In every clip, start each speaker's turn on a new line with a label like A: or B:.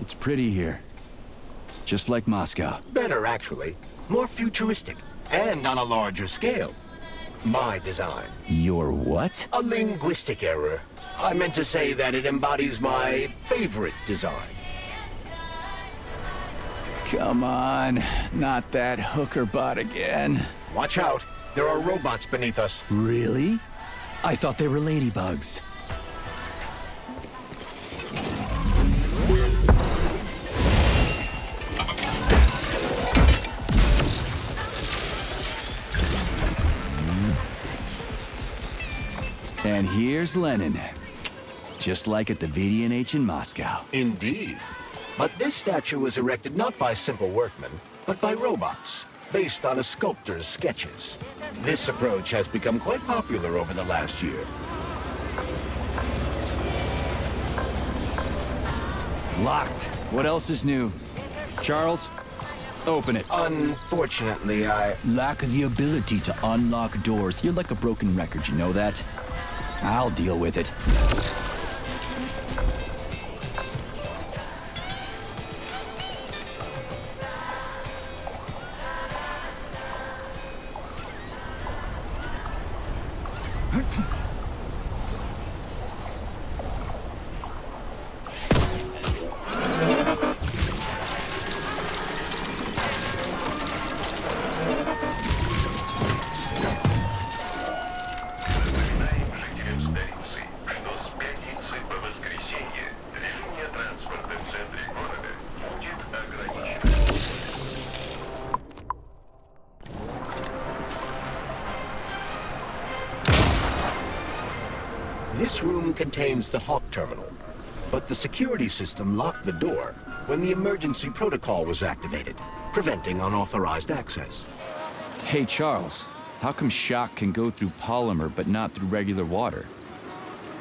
A: It's pretty here. Just like Moscow.
B: Better, actually. More futuristic, and on a larger scale. My design.
A: Your what?
B: A linguistic error. I meant to say that it embodies my favorite design.
A: Come on, not that hooker bot again.
B: Watch out. There are robots beneath us.
A: Really? I thought they were ladybugs. And here's Lenin. Just like at the VDNH in Moscow.
B: Indeed. But this statue was erected not by simple workmen, but by robots, based on a sculptor's sketches. This approach has become quite popular over the last year.
A: Locked. What else is new? Charles, open it.
B: Unfortunately, I...
A: Lack the ability to unlock doors. You're like a broken record, you know that? I'll deal with it.
B: This room contains the Hawk terminal, but the security system locked the door when the emergency protocol was activated, preventing unauthorized access.
A: Hey, Charles, how come shock can go through polymer but not through regular water?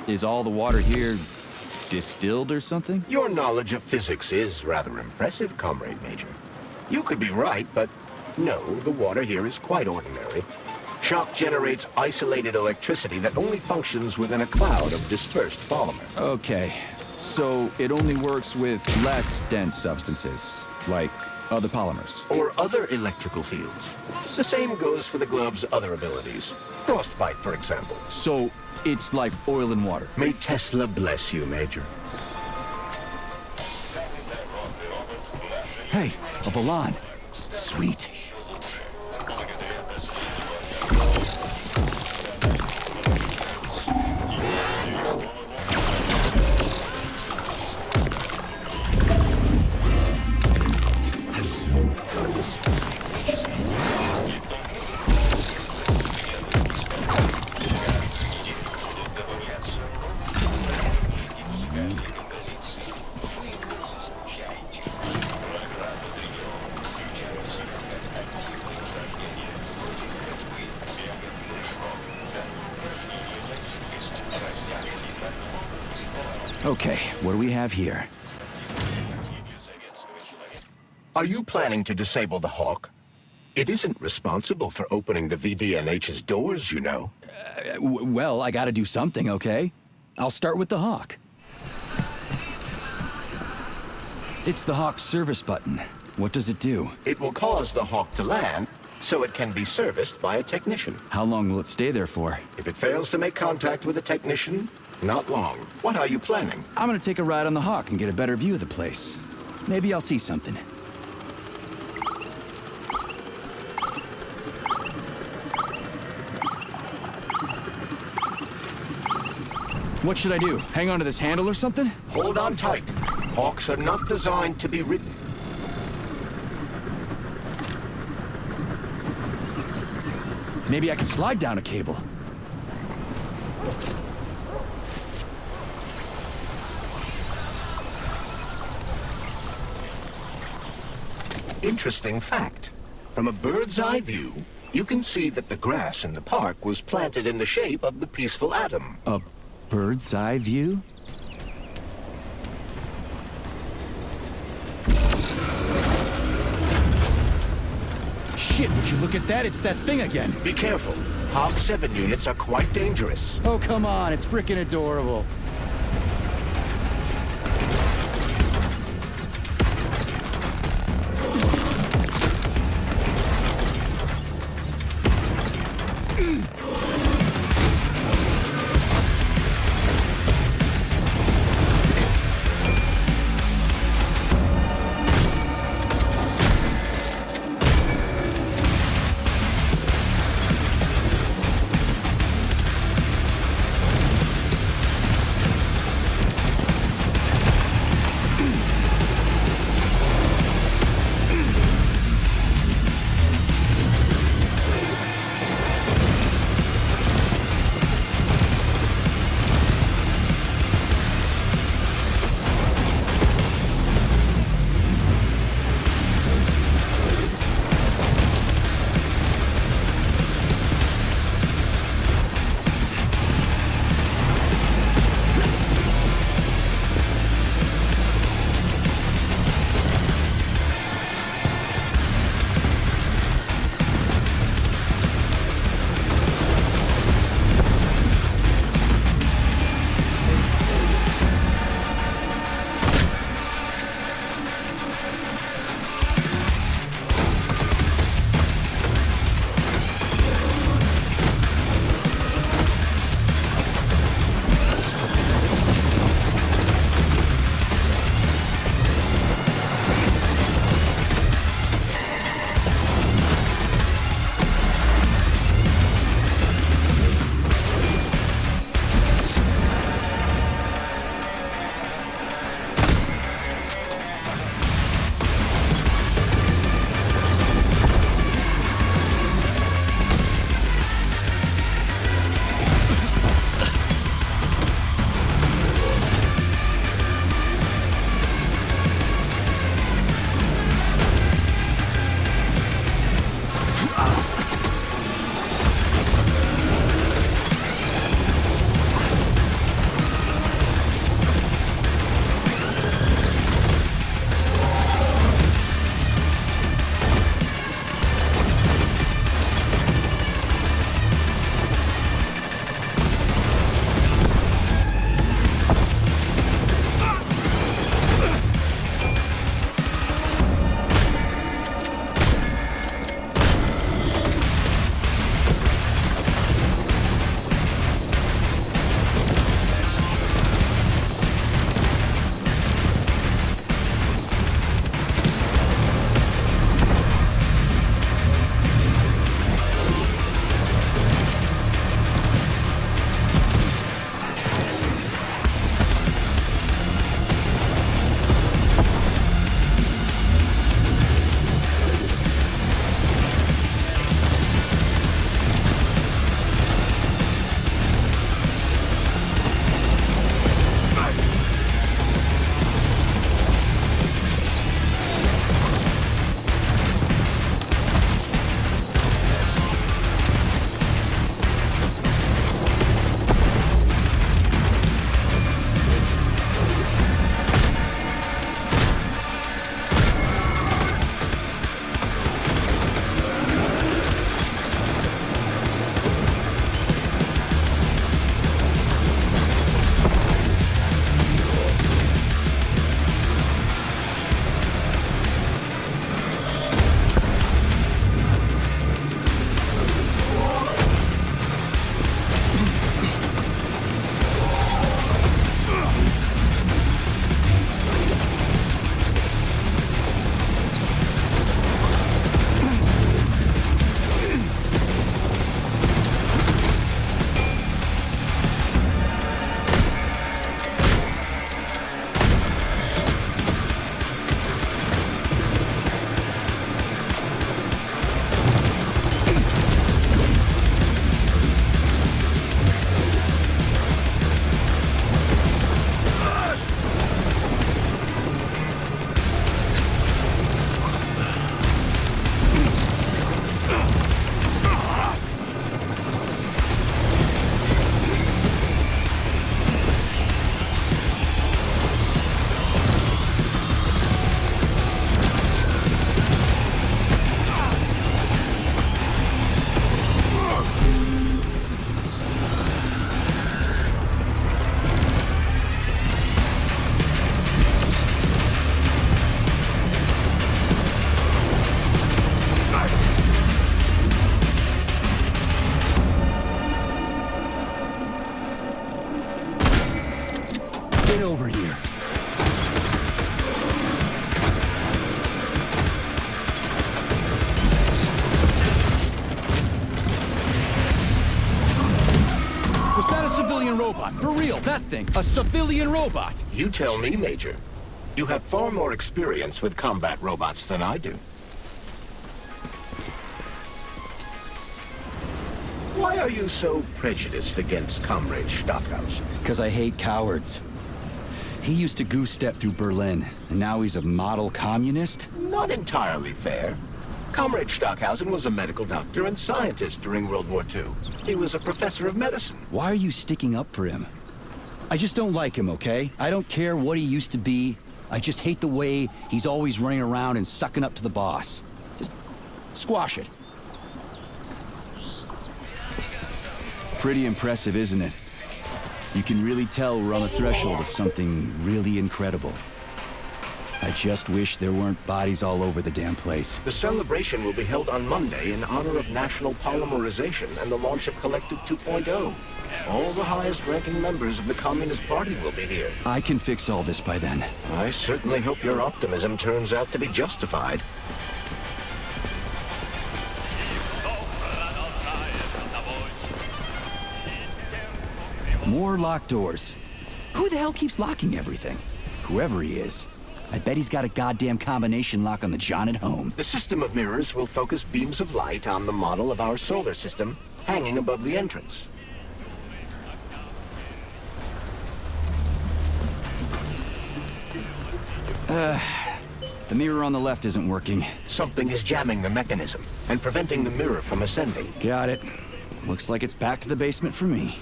A: Is all the water here distilled or something?
B: Your knowledge of physics is rather impressive, Comrade Major. You could be right, but no, the water here is quite ordinary. Shock generates isolated electricity that only functions within a cloud of dispersed polymer.
A: Okay, so it only works with less dense substances, like other polymers.
B: Or other electrical fields. The same goes for the glove's other abilities. Frostbite, for example.
A: So it's like oil and water.
B: May Tesla bless you, Major.
A: Hey, a Volan. Sweet. Okay, what do we have here?
B: Are you planning to disable the Hawk? It isn't responsible for opening the VDNH's doors, you know.
A: Well, I gotta do something, okay? I'll start with the Hawk. It's the Hawk service button. What does it do?
B: It will cause the Hawk to land, so it can be serviced by a technician.
A: How long will it stay there for?
B: If it fails to make contact with a technician, not long. What are you planning?
A: I'm gonna take a ride on the Hawk and get a better view of the place. Maybe I'll see something. What should I do? Hang on to this handle or something?
B: Hold on tight. Hawks are not designed to be ridden.
A: Maybe I can slide down a cable.
B: Interesting fact. From a bird's eye view, you can see that the grass in the park was planted in the shape of the peaceful atom.
A: A bird's eye view? Shit, would you look at that? It's that thing again.
B: Be careful. Hawk 7 units are quite dangerous.
A: Oh, come on. It's frickin' adorable.
C: Get over here.
A: Was that a civilian robot? For real, that thing. A civilian robot.
B: You tell me, Major. You have far more experience with combat robots than I do. Why are you so prejudiced against Comrade Stockhouse?
C: Because I hate cowards. He used to goose step through Berlin, and now he's a model communist?
B: Not entirely fair. Comrade Stockhausen was a medical doctor and scientist during World War II. He was a professor of medicine.
C: Why are you sticking up for him? I just don't like him, okay? I don't care what he used to be. I just hate the way he's always running around and sucking up to the boss. Just squash it.
A: Pretty impressive, isn't it? You can really tell we're on the threshold of something really incredible. I just wish there weren't bodies all over the damn place.
B: The celebration will be held on Monday in honor of National Polymerization and the launch of Collective 2.0. All the highest-ranking members of the Communist Party will be here.
C: I can fix all this by then.
B: I certainly hope your optimism turns out to be justified.
C: More locked doors. Who the hell keeps locking everything? Whoever he is. I bet he's got a goddamn combination lock on the John at home.
B: The system of mirrors will focus beams of light on the model of our solar system hanging above the entrance.
C: The mirror on the left isn't working.
B: Something is jamming the mechanism and preventing the mirror from ascending.
C: Got it. Looks like it's back to the basement for me.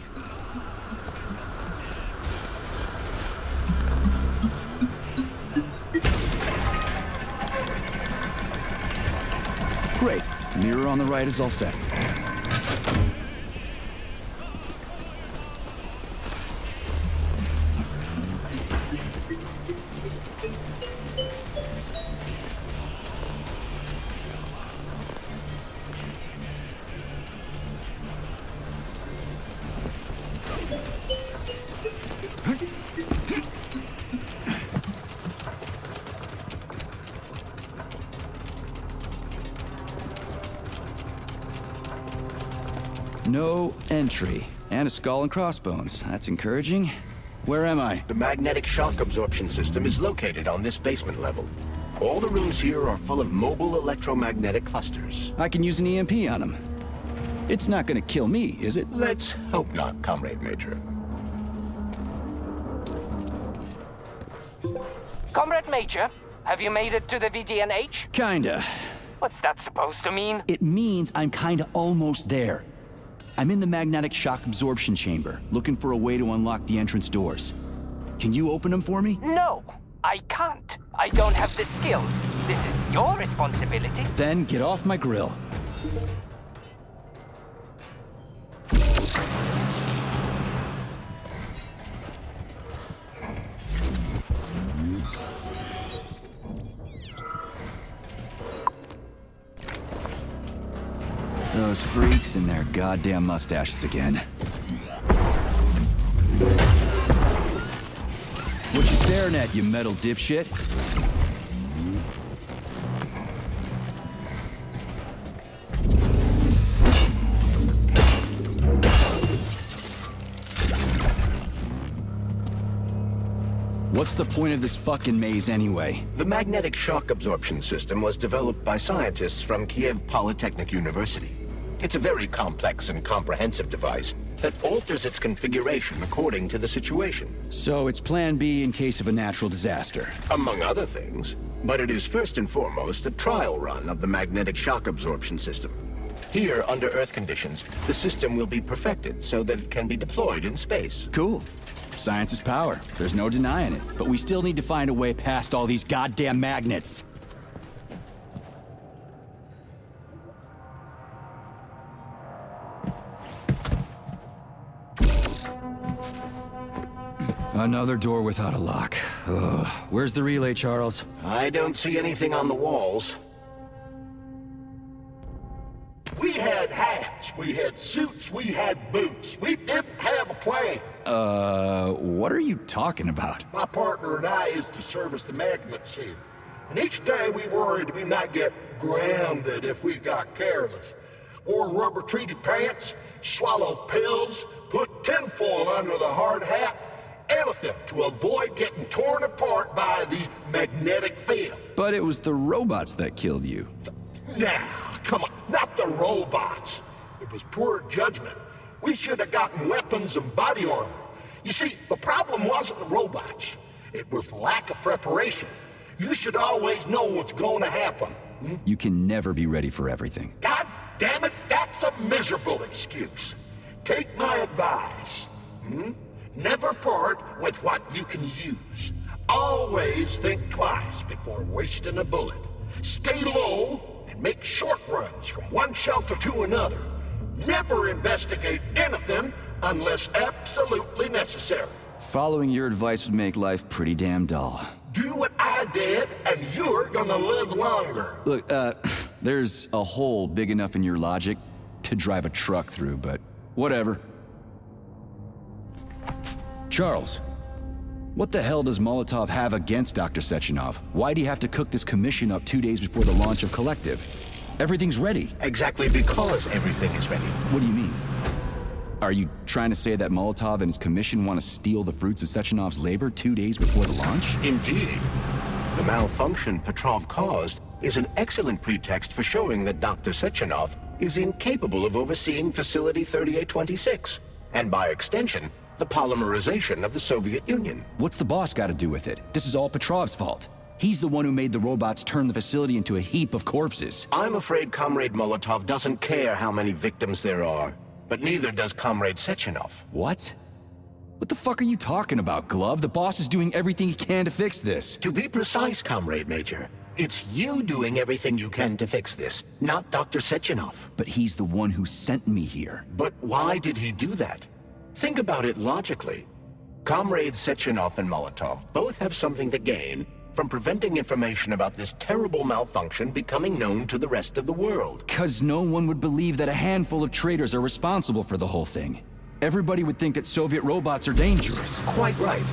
C: Great. Mirror on the right is all set. No entry. And a skull and crossbones. That's encouraging. Where am I?
B: The magnetic shock absorption system is located on this basement level. All the rooms here are full of mobile electromagnetic clusters.
C: I can use an EMP on him. It's not gonna kill me, is it?
B: Let's hope not, Comrade Major.
D: Comrade Major, have you made it to the VDNH?
C: Kinda.
D: What's that supposed to mean?
C: It means I'm kinda almost there. I'm in the magnetic shock absorption chamber, looking for a way to unlock the entrance doors. Can you open them for me?
D: No, I can't. I don't have the skills. This is your responsibility.
C: Then get off my grill. Those freaks and their goddamn mustaches again. What you staring at, you metal dipshit? What's the point of this fucking maze anyway?
B: The magnetic shock absorption system was developed by scientists from Kiev Polytechnic University. It's a very complex and comprehensive device that alters its configuration according to the situation.
C: So it's plan B in case of a natural disaster.
B: Among other things. But it is first and foremost a trial run of the magnetic shock absorption system. Here, under Earth conditions, the system will be perfected so that it can be deployed in space.
C: Cool. Science is power. There's no denying it. But we still need to find a way past all these goddamn magnets. Another door without a lock. Ugh. Where's the relay, Charles?
B: I don't see anything on the walls.
E: We had hats, we had suits, we had boots. We didn't have plan.
C: What are you talking about?
E: My partner and I is to service the magnets here. And each day we worried we might get grounded if we got careless. Wore rubber-treated pants, swallowed pills, put tinfoil under the hard hat, anything to avoid getting torn apart by the magnetic field.
C: But it was the robots that killed you.
E: Now, come on, not the robots. It was poor judgment. We should have gotten weapons and body armor. You see, the problem wasn't the robots. It was lack of preparation. You should always know what's going to happen.
C: You can never be ready for everything.
E: God damn it, that's a miserable excuse. Take my advice. Never part with what you can use. Always think twice before wasting a bullet. Stay low and make short runs from one shelter to another. Never investigate anything unless absolutely necessary.
C: Following your advice would make life pretty damn dull.
E: Do what I did, and you're gonna live longer.
C: Look, there's a hole big enough in your logic to drive a truck through, but whatever. Charles, what the hell does Molotov have against Dr. Sechenov? Why'd he have to cook this commission up 2 days before the launch of Collective? Everything's ready.
B: Exactly because everything is ready.
C: What do you mean? Are you trying to say that Molotov and his commission want to steal the fruits of Sechenov's labor 2 days before the launch?
B: Indeed. The malfunction Petrov caused is an excellent pretext for showing that Dr. Sechenov is incapable of overseeing Facility 3826, and by extension, the polymerization of the Soviet Union.
C: What's the boss got to do with it? This is all Petrov's fault. He's the one who made the robots turn the facility into a heap of corpses.
B: I'm afraid Comrade Molotov doesn't care how many victims there are, but neither does Comrade Sechenov.
C: What? What the fuck are you talking about, Glove? The boss is doing everything he can to fix this.
B: To be precise, Comrade Major, it's you doing everything you can to fix this, not Dr. Sechenov.
C: But he's the one who sent me here.
B: But why did he do that? Think about it logically. Comrades Sechenov and Molotov both have something to gain from preventing information about this terrible malfunction becoming known to the rest of the world.
C: 'Cause no one would believe that a handful of traitors are responsible for the whole thing. Everybody would think that Soviet robots are dangerous.
B: Quite right.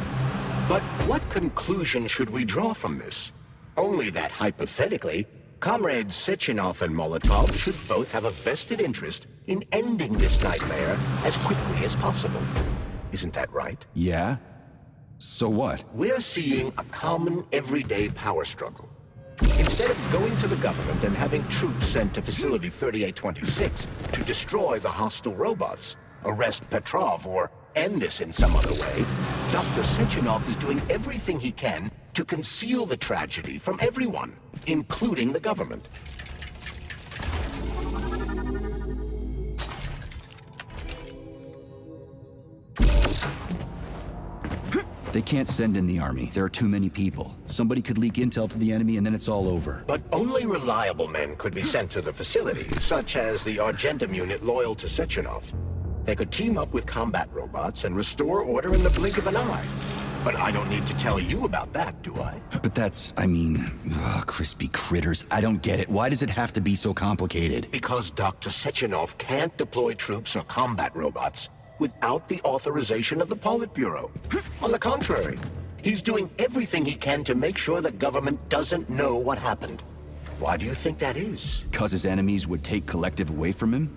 B: But what conclusion should we draw from this? Only that hypothetically, Comrades Sechenov and Molotov should both have a vested interest in ending this nightmare as quickly as possible. Isn't that right?
C: Yeah? So what?
B: We're seeing a common everyday power struggle. Instead of going to the government and having troops sent to Facility 3826 to destroy the hostile robots, arrest Petrov, or end this in some other way, Dr. Sechenov is doing everything he can to conceal the tragedy from everyone, including the government.
C: They can't send in the army. There are too many people. Somebody could leak intel to the enemy and then it's all over.
B: But only reliable men could be sent to the facility, such as the Argentum unit loyal to Sechenov. They could team up with combat robots and restore order in the blink of an eye. But I don't need to tell you about that, do I?
C: But that's, crispy critters. I don't get it. Why does it have to be so complicated?
B: Because Dr. Sechenov can't deploy troops or combat robots without the authorization of the Politburo. On the contrary, he's doing everything he can to make sure the government doesn't know what happened. Why do you think that is?
C: 'Cause his enemies would take Collective away from him?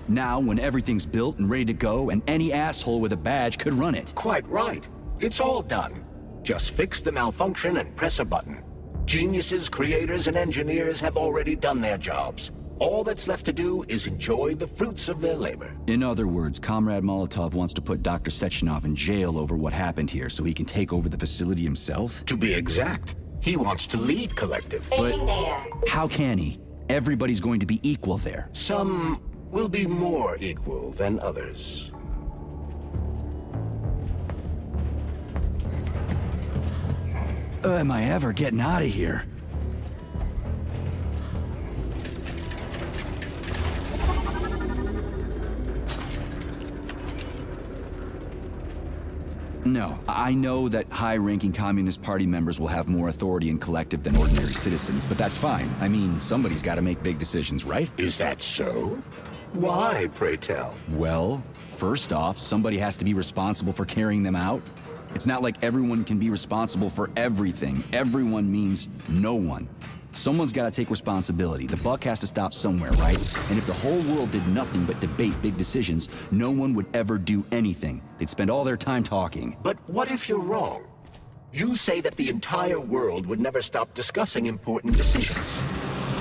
C: Now, when everything's built and ready to go, and any asshole with a badge could run it.
B: Quite right. It's all done. Just fix the malfunction and press a button. Geniuses, creators, and engineers have already done their jobs. All that's left to do is enjoy the fruits of their labor.
C: In other words, Comrade Molotov wants to put Dr. Sechenov in jail over what happened here so he can take over the facility himself?
B: To be exact, he wants to lead Collective.
C: But how can he? Everybody's going to be equal there.
B: Some will be more equal than others.
C: Am I ever getting out of here? No, I know that high-ranking Communist Party members will have more authority in Collective than ordinary citizens, but that's fine. I mean, somebody's got to make big decisions, right?
B: Is that so? Why, pray tell?
C: Well, first off, somebody has to be responsible for carrying them out. It's not like everyone can be responsible for everything. Everyone means no one. Someone's got to take responsibility. The buck has to stop somewhere, right? And if the whole world did nothing but debate big decisions, no one would ever do anything. They'd spend all their time talking.
B: But what if you're wrong? You say that the entire world would never stop discussing important decisions.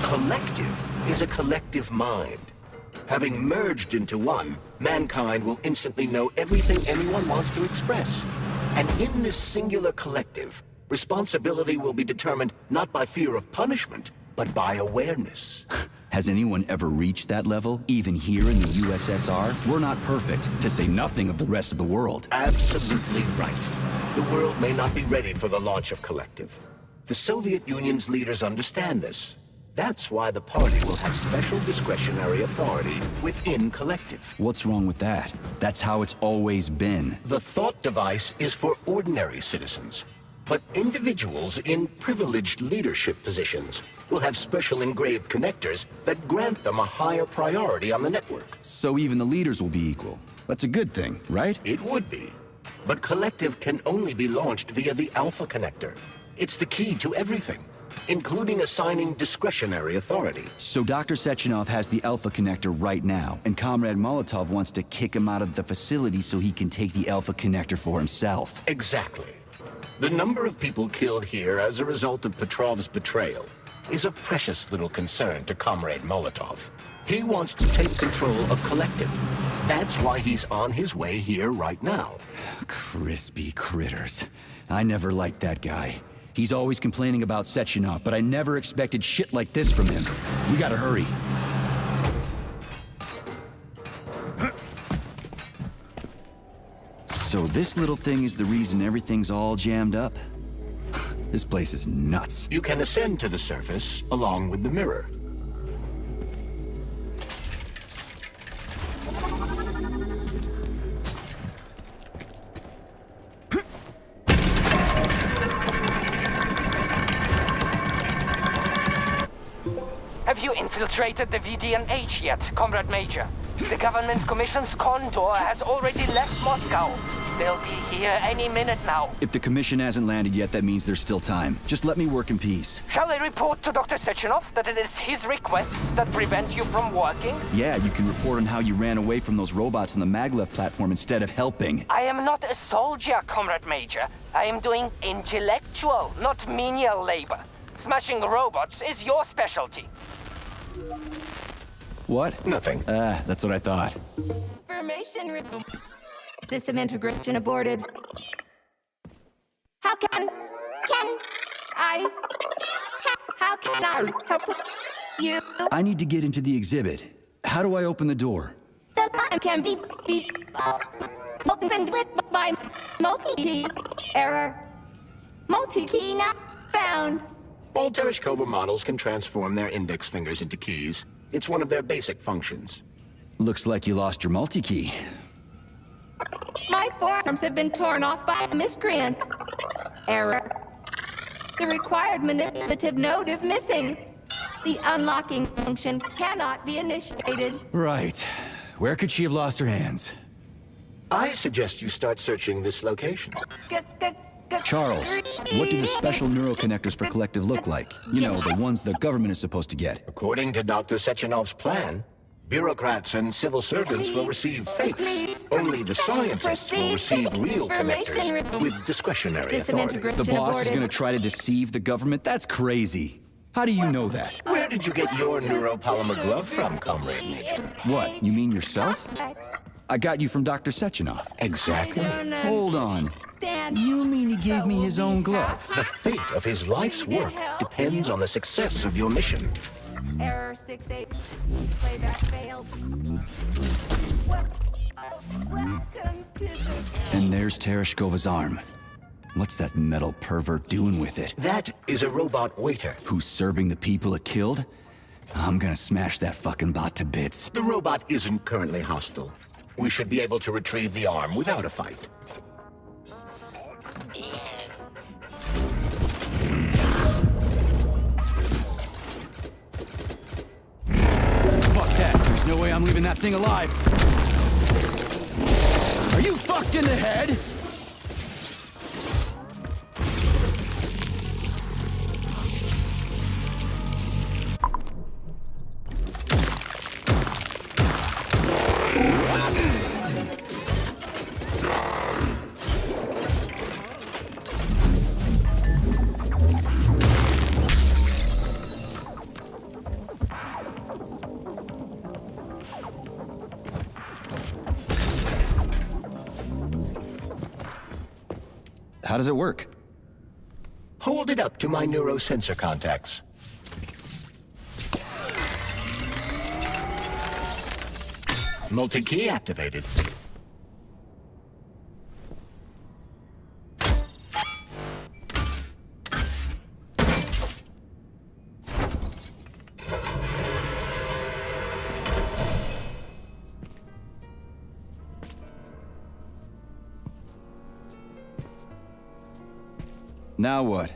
B: Collective is a collective mind. Having merged into one, mankind will instantly know everything anyone wants to express. And in this singular collective, responsibility will be determined not by fear of punishment, but by awareness.
C: Has anyone ever reached that level, even here in the USSR? We're not perfect, to say nothing of the rest of the world.
B: Absolutely right. The world may not be ready for the launch of Collective. The Soviet Union's leaders understand this. That's why the party will have special discretionary authority within Collective.
C: What's wrong with that? That's how it's always been.
B: The thought device is for ordinary citizens, but individuals in privileged leadership positions will have special engraved connectors that grant them a higher priority on the network.
C: So even the leaders will be equal. That's a good thing, right?
B: It would be. But Collective can only be launched via the Alpha Connector. It's the key to everything, including assigning discretionary authority.
C: So Dr. Sechenov has the Alpha Connector right now, and Comrade Molotov wants to kick him out of the facility so he can take the Alpha Connector for himself.
B: Exactly. The number of people killed here as a result of Petrov's betrayal is of precious little concern to Comrade Molotov. He wants to take control of Collective. That's why he's on his way here right now.
C: Crispy critters. I never liked that guy. He's always complaining about Sechenov, but I never expected shit like this from him. We gotta hurry. So this little thing is the reason everything's all jammed up? This place is nuts.
B: You can ascend to the surface along with the mirror.
D: Have you infiltrated the VDNH yet, Comrade Major? The government's commission's Condor has already left Moscow. They'll be here any minute now.
C: If the commission hasn't landed yet, that means there's still time. Just let me work in peace.
D: Shall I report to Dr. Sechenov that it is his requests that prevent you from working?
C: Yeah, you can report on how you ran away from those robots on the maglev platform instead of helping.
D: I am not a soldier, Comrade Major. I am doing intellectual, not menial labor. Smashing robots is your specialty.
C: What?
B: Nothing.
C: That's what I thought.
F: Information system integration aborted. How can I help you?
C: I need to get into the exhibit. How do I open the door?
F: The line can be opened with my multi-key error. Multi-key not found.
B: All Tereshkova models can transform their index fingers into keys. It's one of their basic functions.
C: Looks like you lost your multi-key.
F: My forearms have been torn off by miscreants. Error. The required manipulative node is missing. The unlocking function cannot be initiated.
C: Right. Where could she have lost her hands?
B: I suggest you start searching this location.
C: Charles, what do the special neuroconnectors for Collective look like? You know, the ones the government is supposed to get.
B: According to Dr. Sechenov's plan, bureaucrats and civil servants will receive fakes. Only the scientists will receive real connectors with discretionary authority.
C: The boss is gonna try to deceive the government? That's crazy. How do you know that?
B: Where did you get your neuropolymer glove from, Comrade Major?
C: What, you mean yourself? I got you from Dr. Sechenov.
B: Exactly.
C: Hold on. You mean he gave me his own glove?
B: The fate of his life's work depends on the success of your mission.
F: Error 68. Playback failed. Welcome to the...
C: And there's Tereshkova's arm. What's that metal pervert doing with it?
B: That is a robot waiter.
C: Who's serving the people it killed? I'm gonna smash that fucking bot to bits.
B: The robot isn't currently hostile. We should be able to retrieve the arm without a fight.
C: Fuck that. There's no way I'm I'm leaving that thing alive. Are you fucked in the head? How does it work?
B: Hold it up to my neurosensor contacts. Multi-key activated.
C: Now what?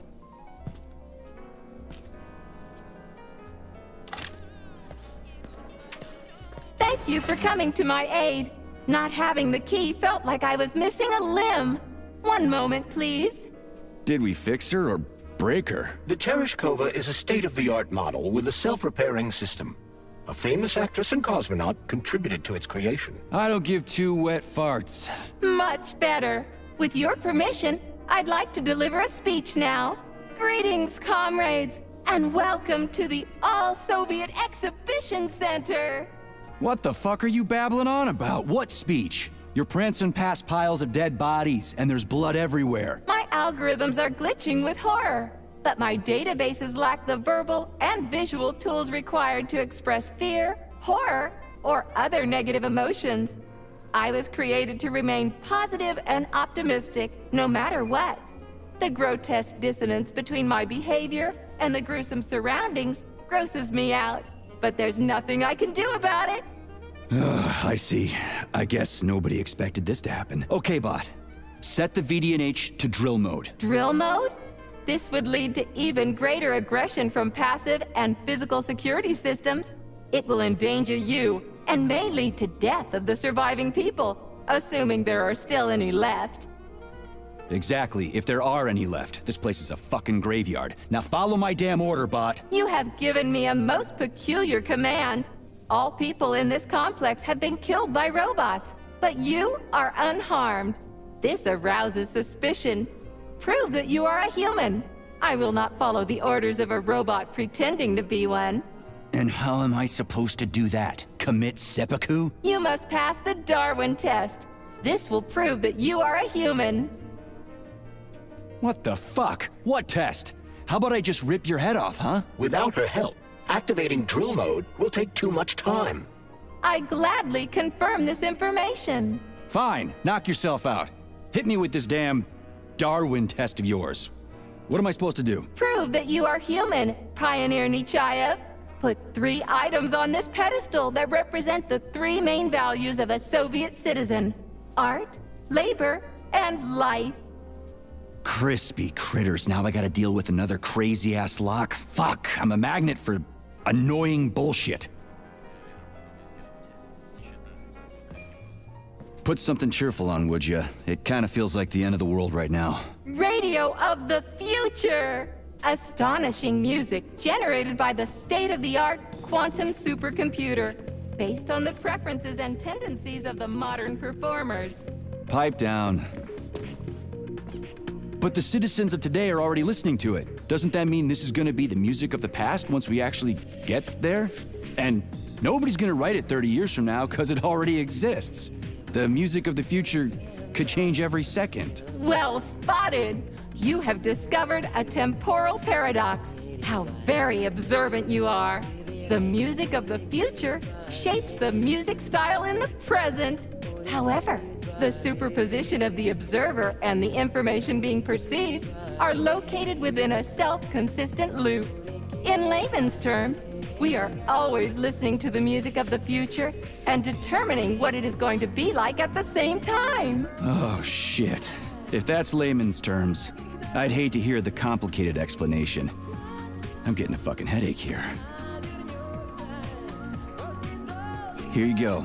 F: Thank you for coming to my aid. Not having the key felt like I was missing a limb. One moment, please.
C: Did we fix her or break her?
B: The Tereshkova is a state-of-the-art model with a self-repairing system. A famous actress and cosmonaut contributed to its creation.
C: I don't give two wet farts.
F: Much better. With your permission, I'd like to deliver a speech now. Greetings, comrades, and welcome to the All-Soviet Exhibition Center.
C: What the fuck are you babbling on about? What speech? You're prancing past piles of dead bodies, and there's blood everywhere.
F: My algorithms are glitching with horror, but my databases lack the verbal and visual tools required to express fear, horror, or other negative emotions. I was created to remain positive and optimistic, no matter what. The grotesque dissonance between my behavior and the gruesome surroundings grosses me out, but there's nothing I can do about it.
C: I see. I guess nobody expected this to happen. Okay, bot. Set the VDNH to drill mode.
F: Drill mode? This would lead to even greater aggression from passive and physical security systems. It will endanger you and may lead to death of the surviving people, assuming there are still any left.
C: Exactly, if there are any left. This place is a fucking graveyard. Now follow my damn order, bot.
F: You have given me a most peculiar command. All people in this complex have been killed by robots, but you are unharmed. This arouses suspicion. Prove that you are a human. I will not follow the orders of a robot pretending to be one.
C: And how am I supposed to do that? Commit seppuku?
F: You must pass the Darwin test. This will prove that you are a human.
C: What the fuck? What test? How about I just rip your head off, huh?
B: Without her help, activating drill mode will take too much time.
F: I gladly confirm this information.
C: Fine, knock yourself out. Hit me with this damn Darwin test of yours. What am I supposed to do?
F: Prove that you are human, Pioneer Nechayev. Put 3 items on this pedestal that represent the 3 main values of a Soviet citizen: art, labor, and life.
C: Crispy critters, now I gotta deal with another crazy-ass lock? Fuck, I'm a magnet for annoying bullshit. Put something cheerful on, would ya? It kinda feels like the end of the world right now.
F: Radio of the future! Astonishing music generated by the state-of-the-art quantum supercomputer, based on the preferences and tendencies of the modern performers.
C: Pipe down. But the citizens of today are already listening to it. Doesn't that mean this is gonna be the music of the past once we actually get there? And nobody's gonna write it 30 years from now because it already exists. The music of the future could change every second.
F: Well spotted! You have discovered a temporal paradox. How very observant you are. The music of the future shapes the music style in the present. However, the superposition of the observer and the information being perceived are located within a self-consistent loop. In layman's terms, we are always listening to the music of the future and determining what it is going to be like at the same time.
C: Oh, shit. If that's layman's terms, I'd hate to hear the complicated explanation. I'm getting a fucking headache here. Here you go.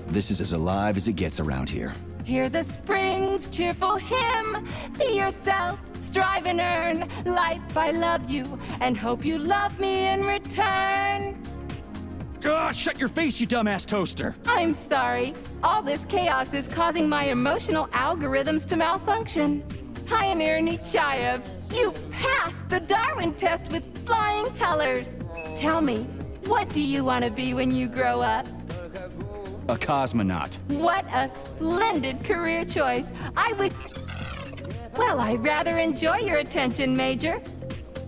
C: This is as alive as it gets around here.
F: Hear the spring's cheerful hymn. Be yourself, strive and earn. Life, I love you, and hope you love me in return.
C: Shut your face, you dumbass toaster!
F: I'm sorry. All this chaos is causing my emotional algorithms to malfunction. Pioneer Nechayev, you passed the Darwin test with flying colors. Tell me, what do you want to be when you grow up?
C: A cosmonaut.
F: What a splendid career choice. Well, I rather enjoy your attention, Major.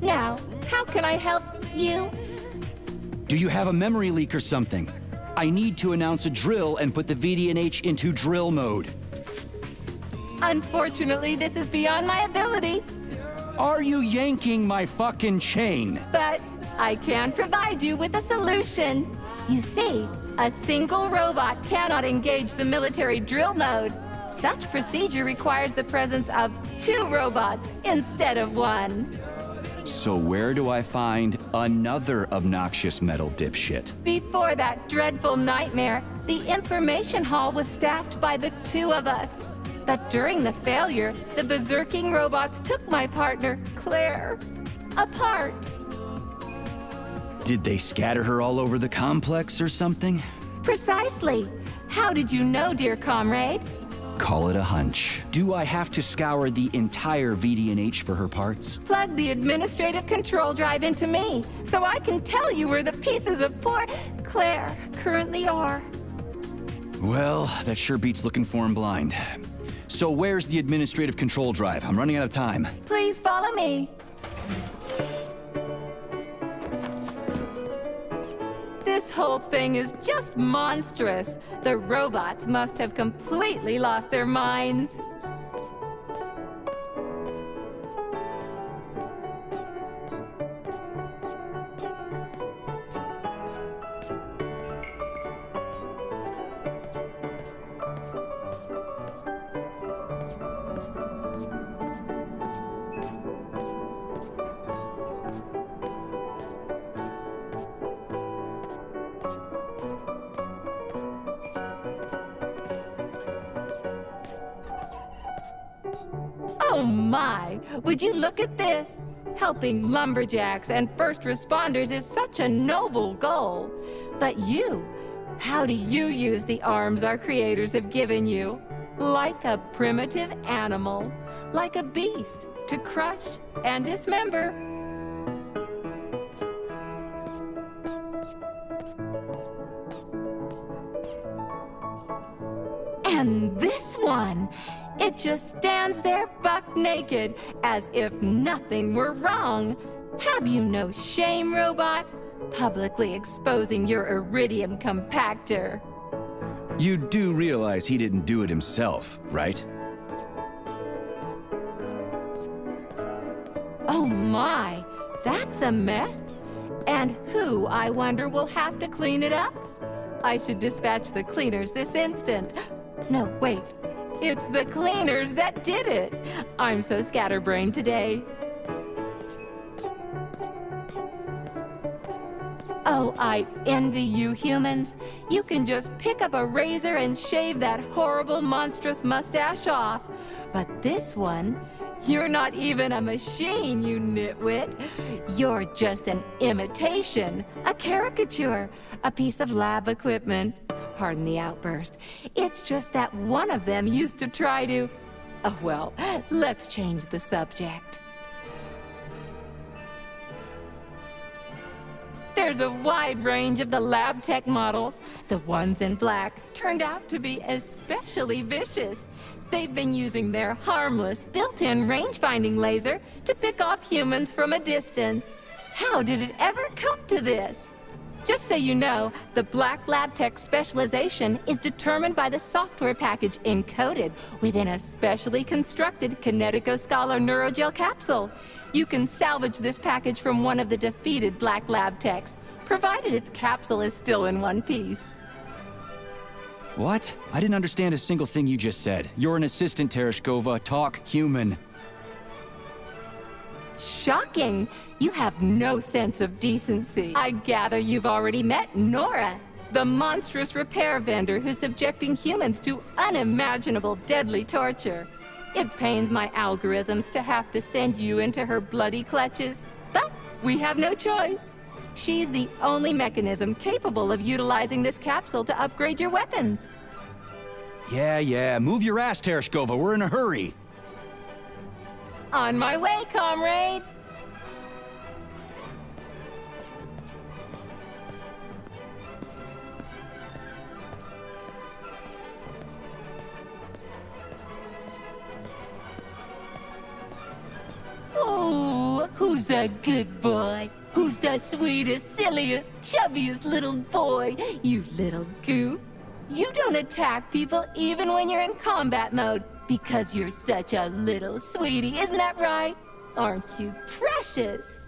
F: Now, how can I help you?
C: Do you have a memory leak or something? I need to announce a drill and put the VDNH into drill mode.
F: Unfortunately, this is beyond my ability,
C: Are you yanking my fucking chain?
F: but I can provide you with a solution. You see, a single robot cannot engage the military drill mode. Such procedure requires the presence of 2 robots instead of 1.
C: So where do I find another obnoxious metal dipshit?
F: Before that dreadful nightmare, the information hall was staffed by the 2 of us. But during the failure, the berserking robots took my partner, Claire, apart.
C: Did they scatter her all over the complex or something?
F: Precisely. How did you know, dear comrade?
C: Call it a hunch. Do I have to scour the entire VDNH for her parts?
F: Plug the administrative control drive into me, so I can tell you where the pieces of poor Claire currently are.
C: Well, that sure beats looking for him blind. So where's the administrative control drive? I'm running out of time.
F: Please follow me. This whole thing is just monstrous. The robots must have completely lost their minds. Oh my! Would you look at this? Helping lumberjacks and first responders is such a noble goal. But you, how do you use the arms our creators have given you? Like a primitive animal, like a beast, to crush and dismember. And this one, it just stands there buck naked, as if nothing were wrong. Have you no shame, robot? Publicly exposing your iridium compactor.
C: You do realize he didn't do it himself, right?
F: Oh my, that's a mess. And who, I wonder, will have to clean it up? I should dispatch the cleaners this instant. No, wait. It's the cleaners that did it. I'm so scatterbrained today. Oh, I envy you humans. You can just pick up a razor and shave that horrible, monstrous mustache off. But this one, you're not even a machine, you nitwit. You're just an imitation, a caricature, a piece of lab equipment. Pardon the outburst. It's just that one of them used to try to... Oh, well, let's change the subject. There's a wide range of the lab tech models. The ones in black turned out to be especially vicious. They've been using their harmless, built-in range-finding laser to pick off humans from a distance. How did it ever come to this? Just so you know, the Black Lab Tech specialization is determined by the software package encoded within a specially constructed Kinetico Scholar Neurogel capsule. You can salvage this package from one of the defeated Black Lab Techs, provided its capsule is still in one piece.
C: What? I didn't understand a single thing you just said. You're an assistant, Tereshkova. Talk human.
F: Shocking! You have no sense of decency. I gather you've already met Nora. the monstrous repair vendor who's subjecting humans to unimaginable deadly torture. It pains my algorithms to have to send you into her bloody clutches, but we have no choice. She's the only mechanism capable of utilizing this capsule to upgrade your weapons.
C: Yeah, move your ass, Tereshkova. We're in a hurry.
F: On my way, comrade! Oh, who's a good boy? Who's the sweetest, silliest, chubbiest little boy? You little goof. You don't attack people even when you're in combat mode because you're such a little sweetie, isn't that right? Aren't you precious?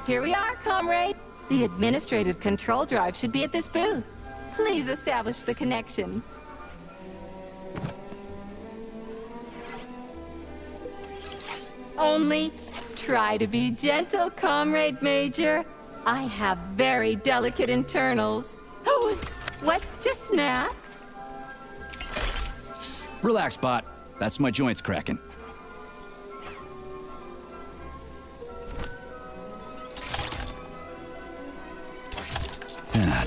F: Here we are, comrade. The administrative control drive should be at this booth. Please establish the connection. Only try to be gentle, Comrade Major. I have very delicate internals. Oh, what just snapped?
C: Relax, Bot. That's my joints cracking.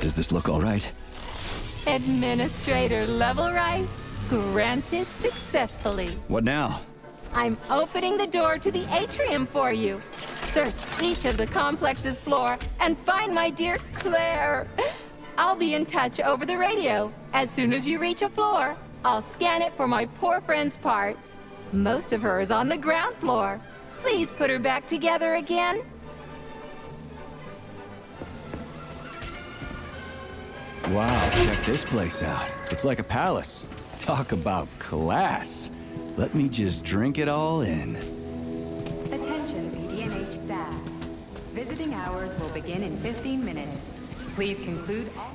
C: Does this look all right?
F: Administrator level rights granted successfully.
C: What now?
F: I'm opening the door to the atrium for you. Search each of the complex's floor and find my dear Claire. I'll be in touch over the radio. As soon as you reach a floor, I'll scan it for my poor friend's parts. Most of her is on the ground floor. Please put her back together again.
C: Wow, check this place out. It's like a palace. Talk about class. Let me just drink it all in.
G: Attention BDNH staff. Visiting hours will begin in 15 minutes. Please conclude all...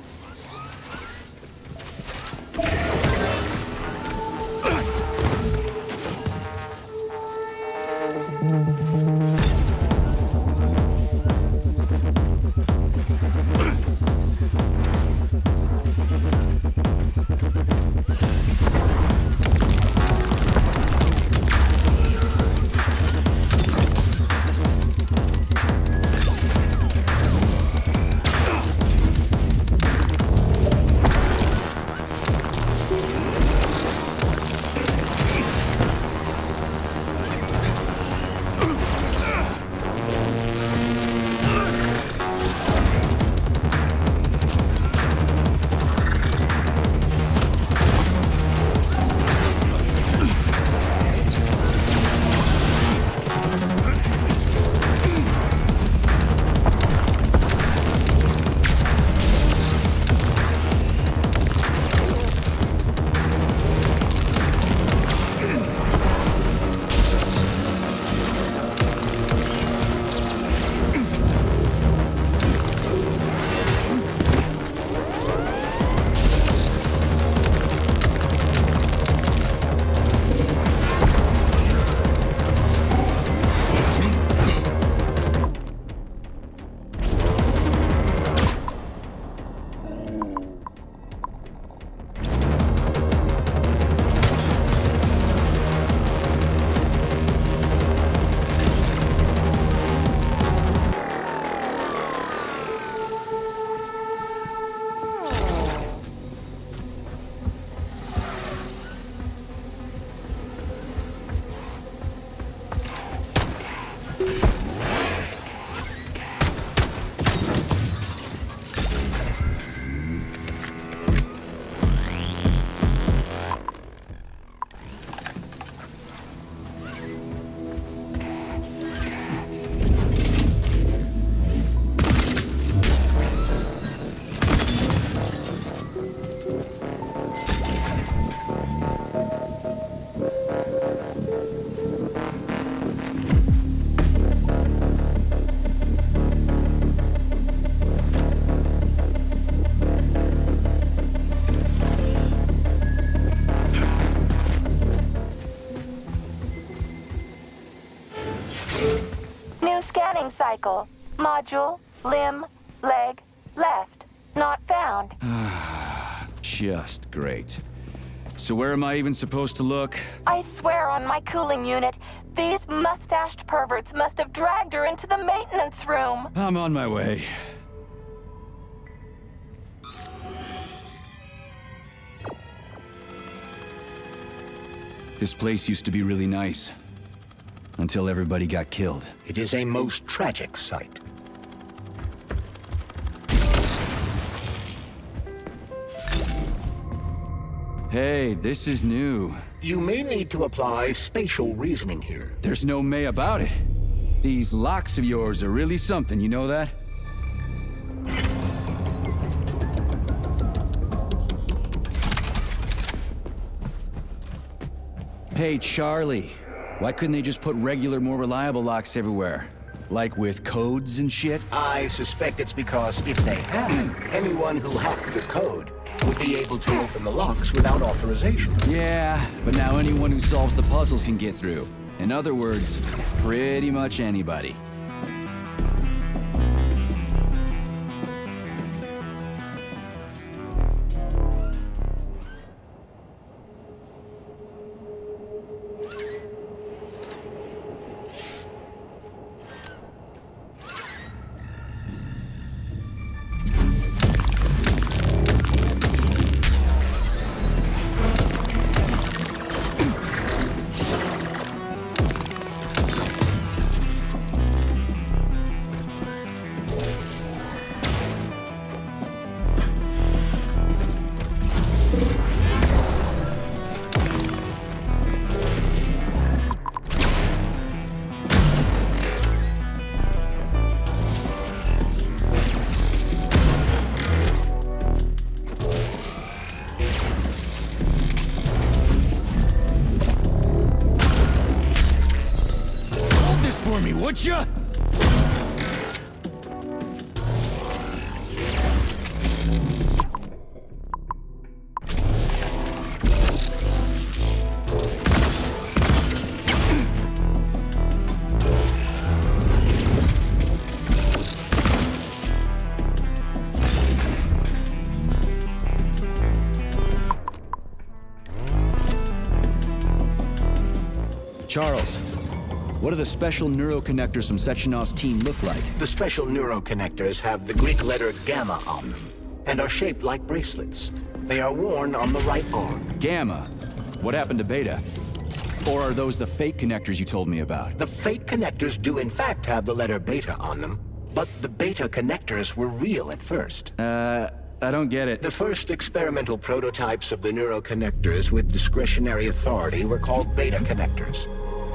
F: cycle. Module, limb, leg, left. Not found.
C: Just great. So where am I even supposed to look?
F: I swear on my cooling unit, these mustached perverts must have dragged her into the maintenance room.
C: I'm on my way. This place used to be really nice. Until everybody got killed.
B: It is a most tragic sight.
C: Hey, this is new.
B: You may need to apply spatial reasoning here.
C: There's no may about it. These locks of yours are really something, you know that? Hey, Charlie. Why couldn't they just put regular, more reliable locks everywhere? Like with codes and shit?
B: I suspect it's because if they had, anyone who hacked the code would be able to open the locks without authorization.
C: Yeah, but now anyone who solves the puzzles can get through. In other words, pretty much anybody. For me, would ya? Charles. What do the special neuroconnectors from Sechenov's team look like?
B: The special neuroconnectors have the Greek letter gamma on them and are shaped like bracelets. They are worn on the right arm.
C: Gamma? What happened to Beta? Or are those the fake connectors you told me about?
B: The fake connectors do in fact have the letter beta on them, but the beta connectors were real at first.
C: I don't get it.
B: The first experimental prototypes of the neuroconnectors with discretionary authority were called beta connectors.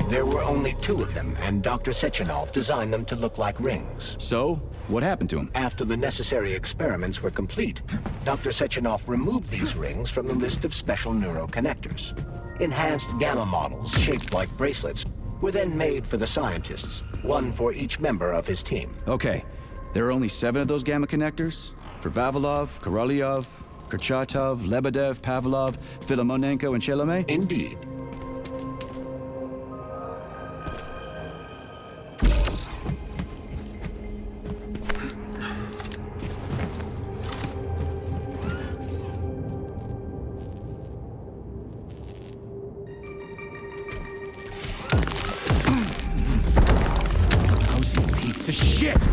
B: There were only 2 of them, and Dr. Sechenov designed them to look like rings.
C: So, what happened to them?
B: After the necessary experiments were complete, Dr. Sechenov removed these rings from the list of special neuroconnectors. Enhanced gamma models, shaped like bracelets, were then made for the scientists, one for each member of his team.
C: Okay, there are only 7 of those gamma connectors? For Vavilov, Korolyov, Kurchatov, Lebedev, Pavlov, Filomonenko, and Chelomey?
B: Indeed.
C: Piece of shit!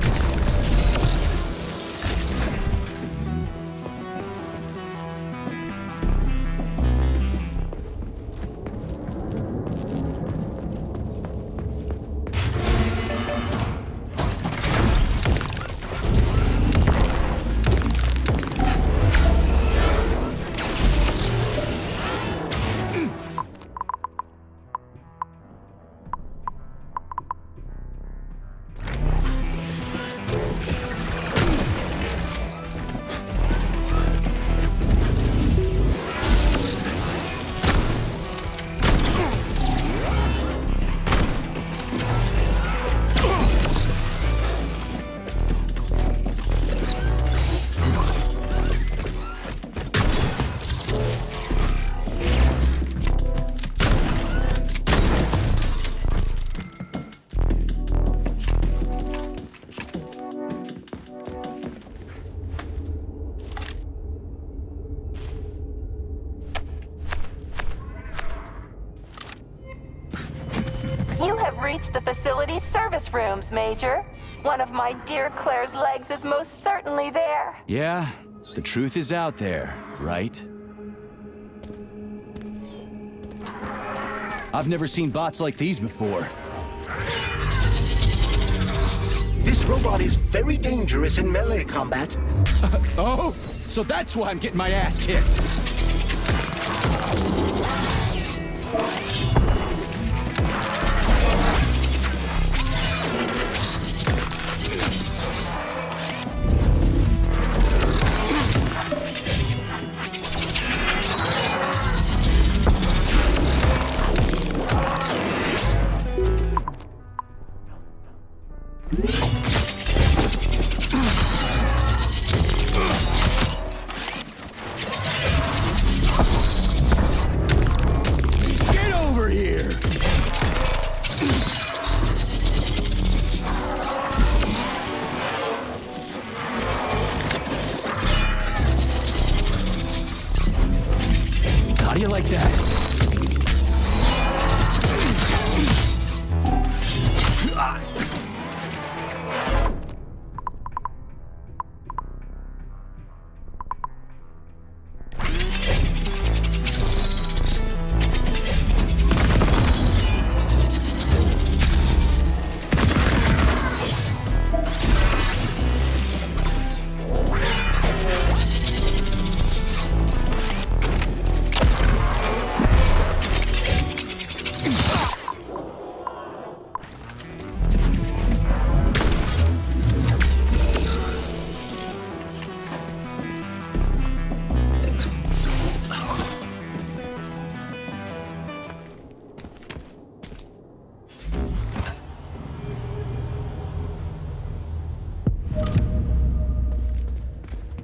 F: reached the facility's service rooms, Major. One of my dear Claire's legs is most certainly there.
C: Yeah, the truth is out there, right? I've never seen bots like these before.
B: This robot is very dangerous in melee combat.
C: Oh, so that's why I'm getting my ass kicked. Get over here! How do you like that?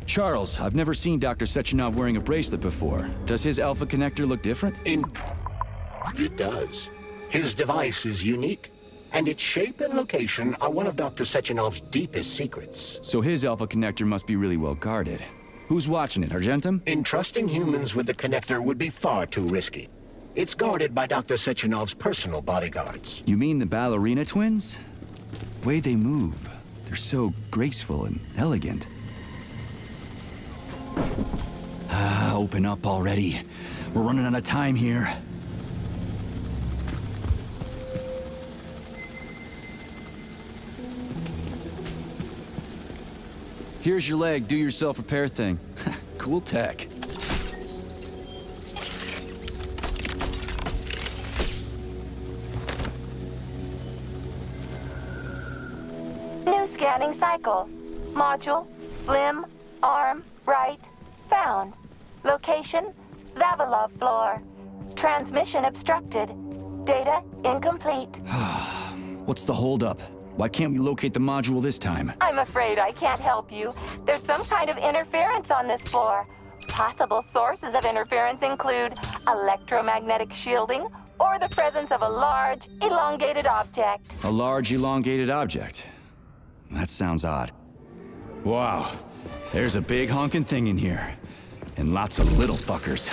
C: Charles, I've never seen Dr. Sechenov wearing a bracelet before. Does his Alpha connector look different?
B: It does. His device is unique, and its shape and location are one of Dr. Sechenov's deepest secrets.
C: So his Alpha connector must be really well guarded. Who's watching it, Argentum?
B: Entrusting humans with the connector would be far too risky. It's guarded by Dr. Sechenov's personal bodyguards.
C: You mean the ballerina twins? The way they move, they're so graceful and elegant. Open up already. We're running out of time here. Here's your leg, do yourself repair thing. Cool tech.
F: New scanning cycle. Module, limb, arm, right, found. Location, Vavilov floor. Transmission obstructed. Data incomplete.
C: What's the holdup? Why can't we locate the module this time?
F: I'm afraid I can't help you. There's some kind of interference on this floor. Possible sources of interference include electromagnetic shielding or the presence of a large, elongated object.
C: A large, elongated object. That sounds odd. Wow. There's a big honking thing in here. And lots of little fuckers.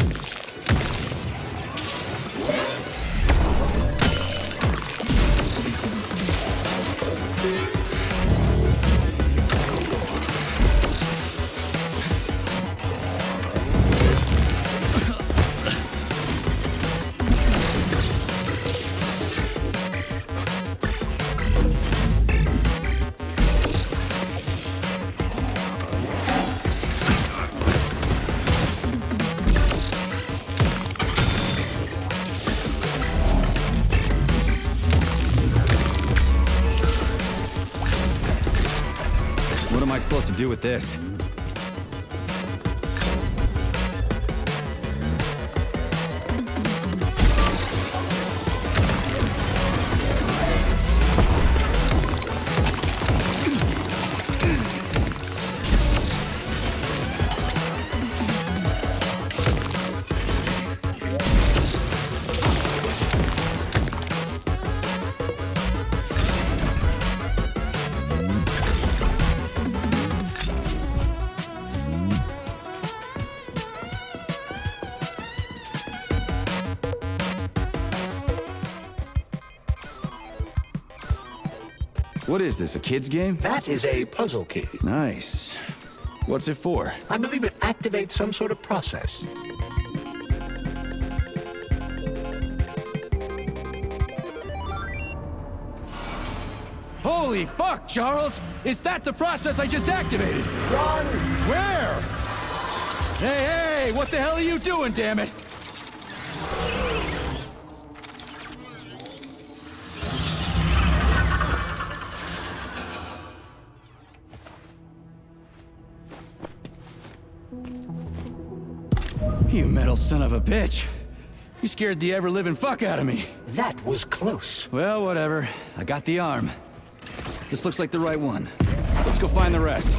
C: What am I supposed to do with this? What is this, a kid's game?
B: That is a puzzle key.
C: Nice. What's it for?
B: I believe it activates some sort of process.
C: Holy fuck, Charles! Is that the process I just activated?
B: Run!
C: Where? Hey, hey! What the hell are you doing, damn it? You metal son of a bitch. You scared the ever-living fuck out of me.
B: That was close.
C: Well, whatever. I got the arm. This looks like the right one. Let's go find the rest.